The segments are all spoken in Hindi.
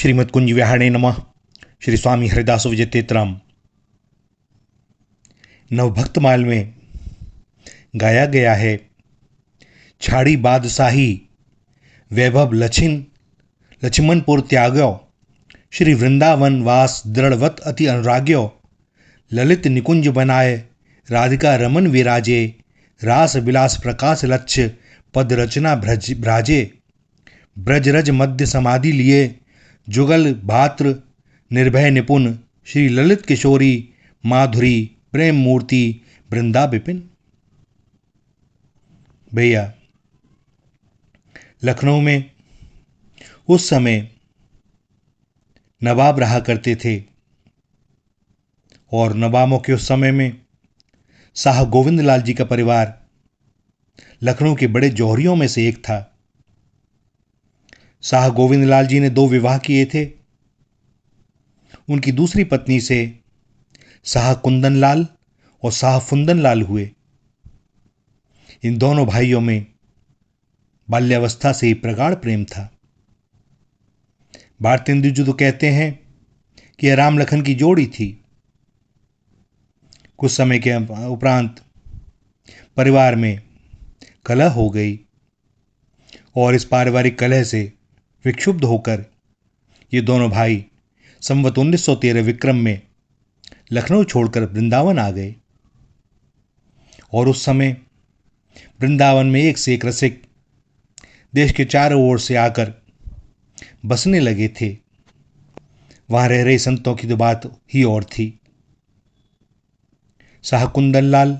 श्रीमद् कुंज विहाणे नमः। श्री स्वामी हरिदास विजय तेतराम। नवभक्तमाल में गाया गया है। छाड़ी बादशाही वैभव लक्ष्मणपुर त्याग्यो, श्री वृंदावन वास दृढ़वत अति अनुराग्यो। ललित निकुंज बनाए राधिका रमन विराजे, रास विलास प्रकाश लक्ष्य पद रचना भ्राजे। ब्रजरज मध्य समाधि लिए जुगल भात्र निर्भय निपुण, श्री ललित किशोरी माधुरी प्रेम मूर्ति वृंदा विपिन। भैया, लखनऊ में उस समय नवाब रहा करते थे और नवाबों के उस समय में शाह गोविंद लाल जी का परिवार लखनऊ के बड़े जौहरियों में से एक था। शाह गोविंद लाल जी ने 2 विवाह किए थे। उनकी दूसरी पत्नी से शाह कुंदन लाल और शाह फुंदन लाल हुए। इन दोनों भाइयों में बाल्यावस्था से ही प्रगाढ़ प्रेम था। भारतेंदु जी तो कहते हैं कि यह राम लखन की जोड़ी थी। कुछ समय के उपरांत परिवार में कलह हो गई और इस पारिवारिक कलह से विक्षुब्ध होकर ये दोनों भाई संवत 1913 विक्रम में लखनऊ छोड़कर वृंदावन आ गए। और उस समय वृंदावन में एक से एक रसिक देश के चारों ओर से आकर बसने लगे थे। वहां रह रहे संतों की तो बात ही और थी। शाह कुंदन लाल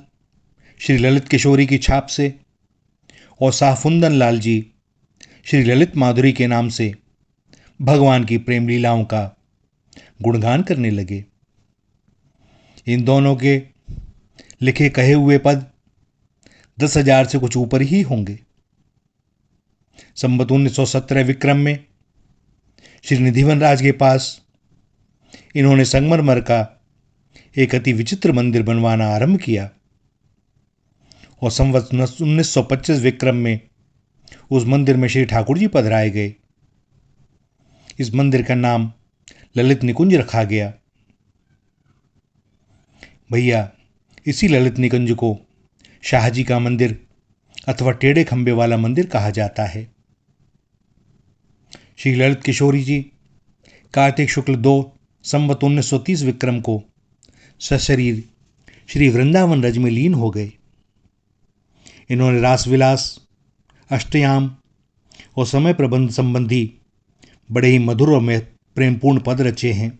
श्री ललित किशोरी की छाप से और शाह फुंदन लाल जी श्री ललित माधुरी के नाम से भगवान की प्रेम लीलाओं का गुणगान करने लगे। इन दोनों के लिखे कहे हुए पद 10,000 से कुछ ऊपर ही होंगे। संवत 1917 विक्रम में श्री निधिवन राज के पास इन्होंने संगमरमर का एक अति विचित्र मंदिर बनवाना आरंभ किया और संवत 1925 विक्रम में उस मंदिर में श्री ठाकुर जी पधराए गए। इस मंदिर का नाम ललित निकुंज रखा गया। भैया, इसी ललित निकुंज को शाहजी का मंदिर अथवा टेढ़े खंबे वाला मंदिर कहा जाता है। श्री ललित किशोरी जी कार्तिक शुक्ल 2 संवत 1930 विक्रम को सशरीर श्री वृंदावन रज में लीन हो गए। इन्होंने रासविलास, अष्टयाम और समय प्रबंध संबंधी बड़े ही मधुर और प्रेमपूर्ण पद रचे हैं।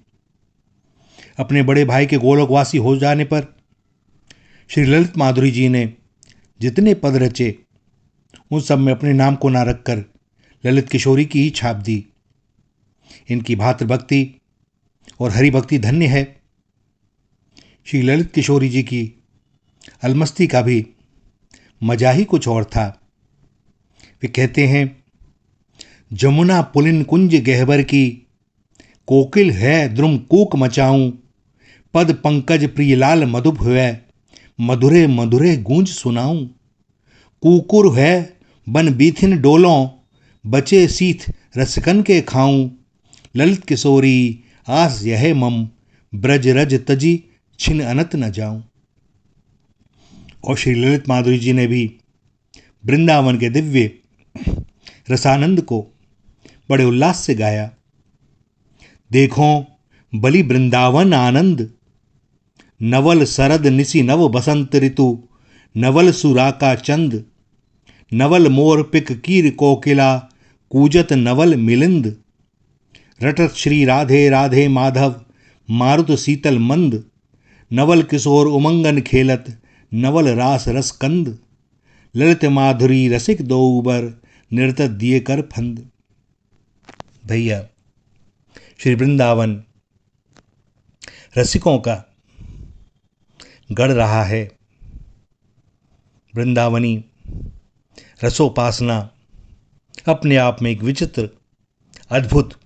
अपने बड़े भाई के गोलोकवासी हो जाने पर श्री ललित माधुरी जी ने जितने पद रचे उन सब में अपने नाम को ना रखकर ललित किशोरी की ही छाप दी। इनकी भातृभक्ति और हरिभक्ति धन्य है। श्री ललित किशोरी जी की अलमस्ती का भी मजा ही कुछ और था। वे कहते हैं, जमुना पुलिन कुंज गहबर की, कोकिल है द्रुम कूक मचाऊं। पद पंकज प्रियलाल मधुप हुए, मधुरे मधुरे गूंज सुनाऊं। कुकुर है बन बीथिन डोलों, बचे सीथ रसकन के खाऊं। ललित किशोरी आस यह मम, ब्रज रज तजी छिन अनत न जाऊं। और श्री ललित माधुरी जी ने भी वृंदावन के दिव्य रसानंद को बड़े उल्लास से गाया। देखो बलि वृंदावन आनंद, नवल सरद निसी नव बसंत ऋतु। नवल सुराका चंद, नवल मोर पिक कीर कोकिला। कूजत नवल मिलिंद, रटत श्री राधे राधे माधव। मारुत शीतल मंद, नवल किशोर उमंगन खेलत। नवल रास रस कंद, ललित माधुरी रसिक दो उबर। नृत्य दिए कर फंद। भैया, श्री वृंदावन रसिकों का गढ़ रहा है। वृंदावनी रसोपासना अपने आप में एक विचित्र, अद्भुत,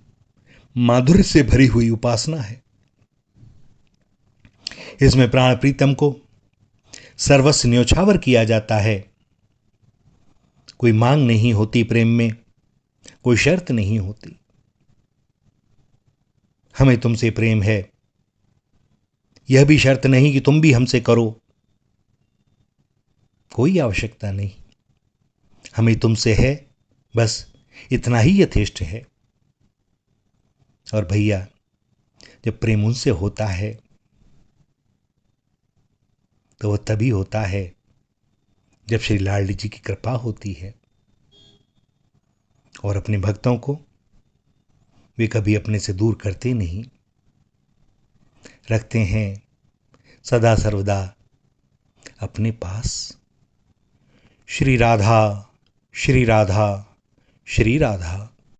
माधुर्य से भरी हुई उपासना है। इसमें प्राण प्रीतम को सर्वस्व न्योछावर किया जाता है। कोई मांग नहीं होती प्रेम में, कोई शर्त नहीं होती। हमें तुमसे प्रेम है, यह भी शर्त नहीं कि तुम भी हमसे करो, कोई आवश्यकता नहीं, हमें तुमसे है, बस इतना ही यथेष्ट है। और भैया, जब प्रेम उनसे होता है तो वह तभी होता है जब श्री लाडली जी की कृपा होती है, और अपने भक्तों को वे कभी अपने से दूर करते नहीं, रखते हैं सदा सर्वदा अपने पास। श्री राधा, श्री राधा, श्री राधा।